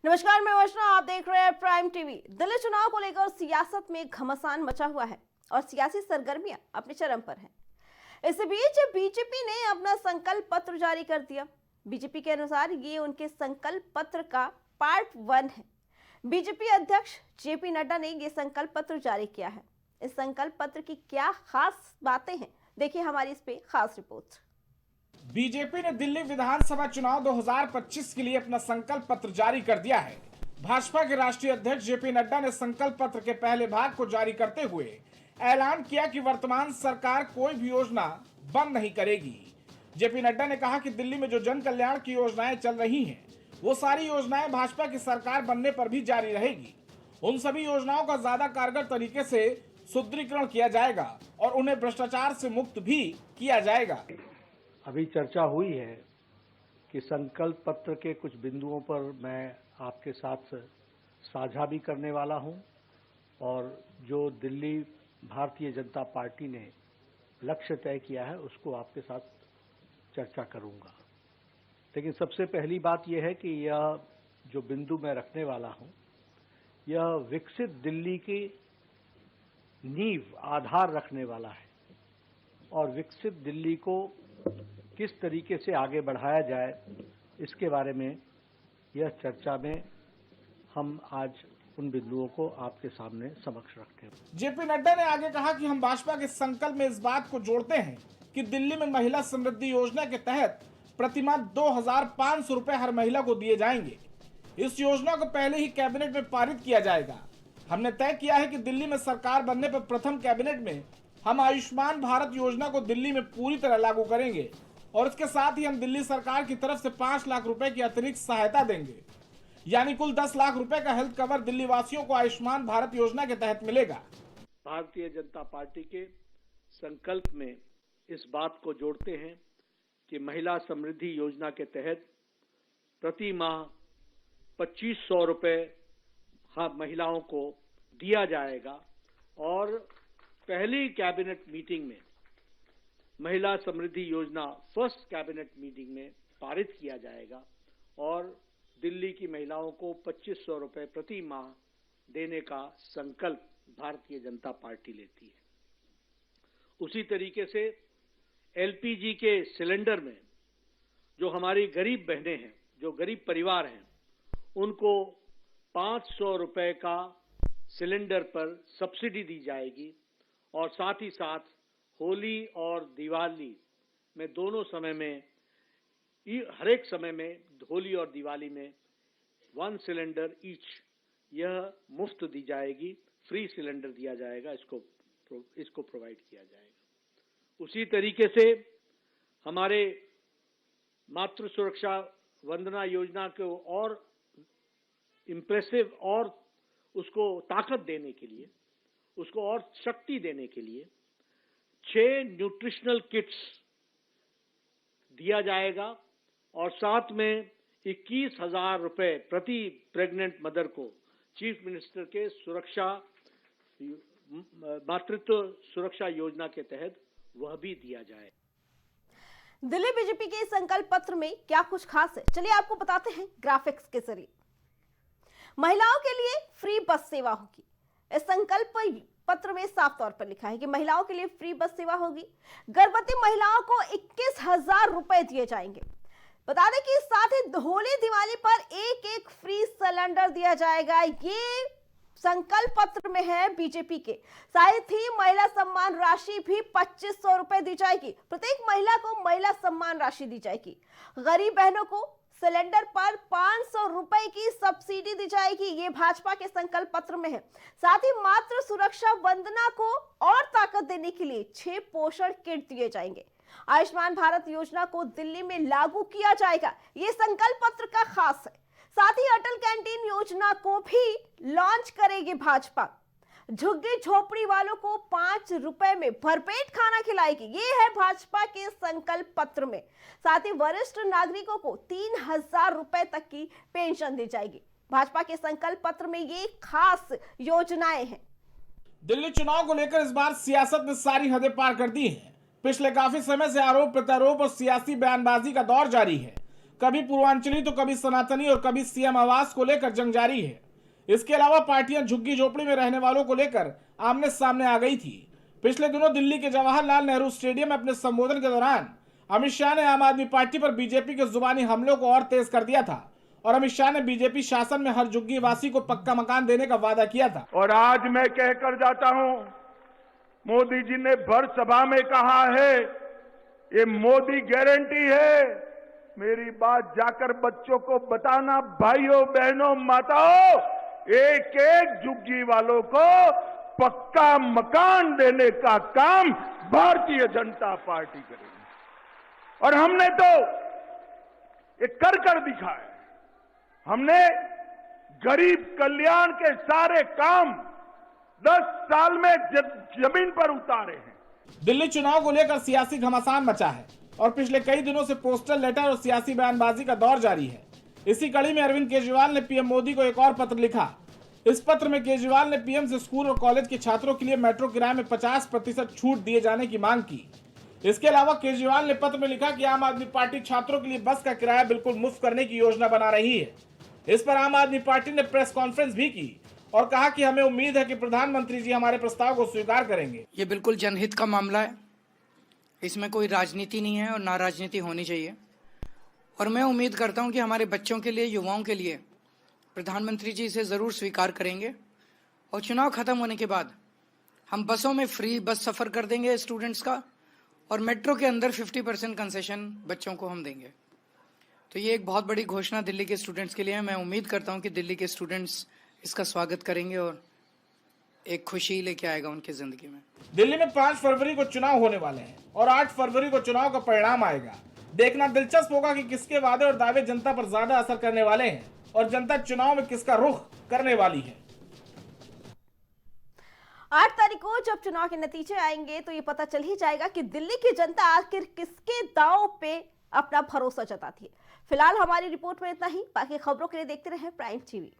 नमस्कार, मैं वर्षना, आप देख रहे हैं प्राइम टीवी। दिल्ली चुनाव को लेकर सियासत में घमासान मचा हुआ है और सियासी सरगर्मियां अपने चरम पर हैं। इसी बीच बीजेपी ने अपना संकल्प पत्र जारी कर दिया। बीजेपी के अनुसार ये उनके संकल्प पत्र का पार्ट 1 है। बीजेपी अध्यक्ष जेपी नड्डा ने ये संकल्प पत्र जारी किया है। इस संकल्प पत्र की क्या खास बातें हैं, देखिए हमारी इस पे खास रिपोर्ट। बीजेपी ने दिल्ली विधानसभा चुनाव 2025 के लिए अपना संकल्प पत्र जारी कर दिया है। भाजपा के राष्ट्रीय अध्यक्ष जेपी नड्डा ने संकल्प पत्र के पहले भाग को जारी करते हुए ऐलान किया कि वर्तमान सरकार कोई भी योजना बंद नहीं करेगी। जेपी नड्डा ने कहा कि दिल्ली में जो जन कल्याण की योजनाएं चल रही हैं, वो सारी योजनाएं भाजपा की सरकार बनने पर भी जारी रहेगी। उन सभी योजनाओं का ज्यादा कारगर तरीके से सुदृढ़ीकरण किया जाएगा और उन्हें भ्रष्टाचार से मुक्त भी किया जाएगा। अभी चर्चा हुई है कि संकल्प पत्र के कुछ बिंदुओं पर मैं आपके साथ साझा भी करने वाला हूं और जो दिल्ली भारतीय जनता पार्टी ने लक्ष्य तय किया है उसको आपके साथ चर्चा करूंगा। लेकिन सबसे पहली बात यह है कि यह जो बिंदु मैं रखने वाला हूं, यह विकसित दिल्ली की नींव आधार रखने वाला है और विकसित दिल्ली को किस तरीके से आगे बढ़ाया जाए इसके बारे में यह चर्चा में हम आज उन बिंदुओं को आपके सामने समक्ष रखते हैं। जेपी नड्डा ने आगे कहा कि हम भाजपा के संकल्प में इस बात को जोड़ते हैं कि दिल्ली में महिला समृद्धि योजना के तहत प्रतिमाह 2,500 रुपए हर महिला को दिए जाएंगे। इस योजना को पहले ही कैबिनेट में पारित किया जाएगा। हमने तय किया है कि दिल्ली में सरकार बनने पर प्रथम कैबिनेट में हम आयुष्मान भारत योजना को दिल्ली में पूरी तरह लागू करेंगे और इसके साथ ही हम दिल्ली सरकार की तरफ से 5 लाख रुपए की अतिरिक्त सहायता देंगे, यानी कुल 10 लाख रुपए का हेल्थ कवर दिल्ली वासियों को आयुष्मान भारत योजना के तहत मिलेगा। भारतीय जनता पार्टी के संकल्प में इस बात को जोड़ते हैं कि महिला समृद्धि योजना के तहत प्रति माह 2500 रुपए हर महिलाओं को दिया जाएगा और पहली कैबिनेट मीटिंग में महिला समृद्धि योजना फर्स्ट कैबिनेट मीटिंग में पारित किया जाएगा और दिल्ली की महिलाओं को 2500 रुपए प्रति माह देने का संकल्प भारतीय जनता पार्टी लेती है। उसी तरीके से एलपीजी के सिलेंडर में जो हमारी गरीब बहनें हैं, जो गरीब परिवार हैं, उनको 500 रुपए का सिलेंडर पर सब्सिडी दी जाएगी और साथ ही साथ होली और दिवाली में दोनों समय में, हर एक समय में, होली और दिवाली में 1 सिलेंडर ईच यह मुफ्त दी जाएगी, फ्री सिलेंडर दिया जाएगा, इसको प्रोवाइड किया जाएगा। उसी तरीके से हमारे मातृ सुरक्षा वंदना योजना को और इम्प्रेसिव और उसको ताकत देने के लिए, उसको और शक्ति देने के लिए 6 न्यूट्रिशनल किट्स दिया जाएगा और साथ में 21,000 रुपए प्रति प्रेग्नेंट मदर को चीफ मिनिस्टर के मातृत्व सुरक्षा योजना के तहत वह भी दिया जाए। दिल्ली बीजेपी के संकल्प पत्र में क्या कुछ खास है, चलिए आपको बताते हैं ग्राफिक्स के जरिए। महिलाओं के लिए फ्री बस सेवा होगी। इस संकल्प पत्र में साफ तौर पर लिखा है कि महिलाओं के लिए फ्री बस सेवा होगी। गर्भवती महिलाओं को 21,000 रुपए दिए जाएंगे। बता दें कि साथ ही होली दिवाली पर एक फ्री सिलेंडर दिया जाएगा। ये संकल्प पत्र में है बीजेपी के। साथ ही महिला सम्मान राशि भी 2500 रुपए दी जाएगी। प्रत्येक महिला को महिला सम्मान राशि दी जाएगी। गरीब बहनों को सिलेंडर पर 500 रुपए की सब्सिडी दी जाएगी। ये भाजपा के संकल्प पत्र में है। साथ ही मातृ सुरक्षा वंदना को और ताकत देने के लिए 6 पोषण किट दिए जाएंगे। आयुष्मान भारत योजना को दिल्ली में लागू किया जाएगा। ये संकल्प पत्र का खास है। साथ ही अटल कैंटीन योजना को भी लॉन्च करेगी भाजपा। झुग्गी झोपड़ी वालों को 5 रुपए में भरपेट खाना खिलाएगी। ये है भाजपा के संकल्प पत्र में। साथ ही वरिष्ठ नागरिकों को 3,000 रुपए तक की पेंशन दी जाएगी। भाजपा के संकल्प पत्र में ये खास योजनाएं हैं। दिल्ली चुनाव को लेकर इस बार सियासत ने सारी हदें पार कर दी हैं। पिछले काफी समय से आरोप प्रत्यारोप और सियासी बयानबाजी का दौर जारी है। कभी पूर्वांचली तो कभी सनातनी और कभी सीएम आवास को लेकर जंग जारी है। इसके अलावा पार्टियां झुग्गी झोपड़ी में रहने वालों को लेकर आमने सामने आ गई थी। पिछले दिनों दिल्ली के जवाहरलाल नेहरू स्टेडियम में अपने संबोधन के दौरान अमित शाह ने आम आदमी पार्टी पर बीजेपी के जुबानी हमलों को और तेज कर दिया था और अमित शाह ने बीजेपी शासन में हर झुग्गी वासी को पक्का मकान देने का वादा किया था। और आज मैं कहकर जाता हूं, मोदी जी ने भर सभा में कहा है ये मोदी गारंटी है। मेरी बात जाकर बच्चों को बताना, भाइयों बहनों माताओं, एक एक झुग्गी वालों को पक्का मकान देने का काम भारतीय जनता पार्टी करेगी। और हमने तो ये कर दिखाया। हमने गरीब कल्याण के सारे काम 10 साल में जमीन पर उतारे हैं। दिल्ली चुनाव को लेकर सियासी घमासान मचा है और पिछले कई दिनों से पोस्टर लेटर और सियासी बयानबाजी का दौर जारी है। इसी कड़ी में अरविंद केजरीवाल ने पीएम मोदी को एक और पत्र लिखा। इस पत्र में केजरीवाल ने पीएम से स्कूल और कॉलेज के छात्रों के लिए मेट्रो किराए में 50% छूट दिए जाने की मांग की। इसके अलावा केजरीवाल ने पत्र में लिखा कि आम आदमी पार्टी छात्रों के लिए बस का किराया बिल्कुल मुफ्त करने की योजना बना रही है। इस पर आम आदमी पार्टी ने प्रेस कॉन्फ्रेंस भी की और कहा कि हमें उम्मीद है कि प्रधानमंत्री जी हमारे प्रस्ताव को स्वीकार करेंगे। ये बिल्कुल जनहित का मामला है, इसमें कोई राजनीति नहीं है और ना राजनीति होनी चाहिए। और मैं उम्मीद करता हूं कि हमारे बच्चों के लिए, युवाओं के लिए प्रधानमंत्री जी इसे ज़रूर स्वीकार करेंगे और चुनाव खत्म होने के बाद हम बसों में फ्री बस सफ़र कर देंगे स्टूडेंट्स का और मेट्रो के अंदर 50% कंसेशन बच्चों को हम देंगे। तो ये एक बहुत बड़ी घोषणा दिल्ली के स्टूडेंट्स के लिए है। मैं उम्मीद करता हूं कि दिल्ली के स्टूडेंट्स इसका स्वागत करेंगे और एक खुशी लेके आएगा उनकी जिंदगी में। दिल्ली में 5 फरवरी को चुनाव होने वाले हैं और 8 फरवरी को चुनाव का परिणाम आएगा। देखना दिलचस्प होगा कि किसके वादे और दावे जनता पर ज्यादा असर करने वाले हैं और जनता चुनाव में किसका रुख करने वाली है। 8 तारीख को जब चुनाव के नतीजे आएंगे तो ये पता चल ही जाएगा कि दिल्ली की जनता आखिर किसके दांव पे अपना भरोसा जताती है। फिलहाल हमारी रिपोर्ट में इतना ही। बाकी खबरों के लिए देखते रहें प्राइम टीवी।